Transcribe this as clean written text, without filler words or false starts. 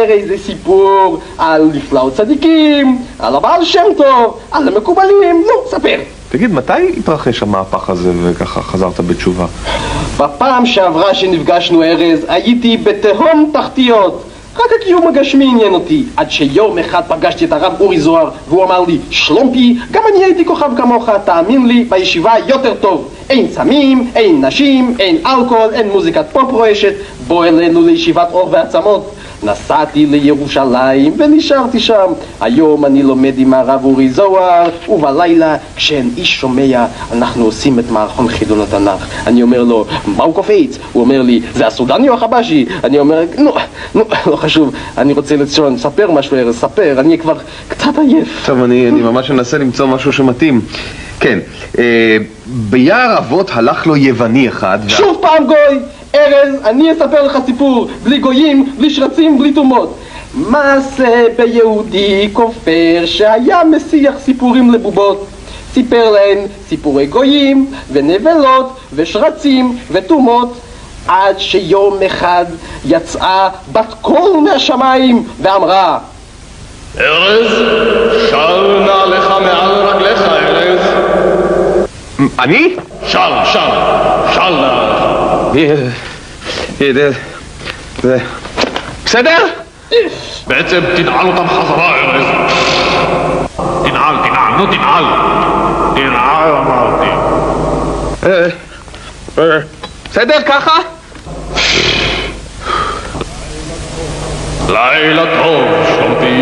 לספר איזה סיפור על נפלאות צדיקים, על הבעל שם טוב, על המקובלים, נו, ספר. תגיד, מתי התרחש המהפך הזה וככה חזרת בתשובה? בפעם שעברה שנפגשנו ארז, הייתי בתהום תחתיות. רק הקיום הגשמי עניין אותי, עד שיום אחד פגשתי את הרב אורי זוהר, והוא אמר לי, שלומפי, גם אני הייתי כוכב כמוך, תאמין לי, בישיבה יותר טוב. אין סמים, אין נשים, אין אלכוהול, אין מוזיקת פופ רועשת, בוא אלינו לישיבת אור ועצמות. נסעתי לירושלים ונשארתי שם. היום אני לומד עם הרב אורי זוהר, ובלילה כשאין איש שומע אנחנו עושים את מערכון חידון התנ"ך. אני אומר לו, מה הוא קופץ? הוא אומר לי, זה הסודני או החבשי? אני אומר, לא חשוב, אני רוצה לציון, ספר משהו ארז, ספר, אני כבר קצת עייף. טוב, אני ממש אנסה למצוא משהו שמתאים. כן, ביער אבות הלך לו יווני אחד שוב פעם גוי! ארז, אני אספר לך סיפור, בלי גויים, בלי שרצים, בלי תומות. מעשה ביהודי כופר שהיה מסיח סיפורים לבובות. סיפר להן סיפורי גויים ונבלות ושרצים ותומות, עד שיום אחד יצאה בת קול מהשמיים ואמרה, ארז, שר נעליך מעל רגליך, ארז. אני? שר נעליך. בסדר? בעצם תנעל אותם חזרה, ארז. תנעל, נו תנעל. תנעל אמרתי. בסדר ככה? לילה טוב, שלומתי.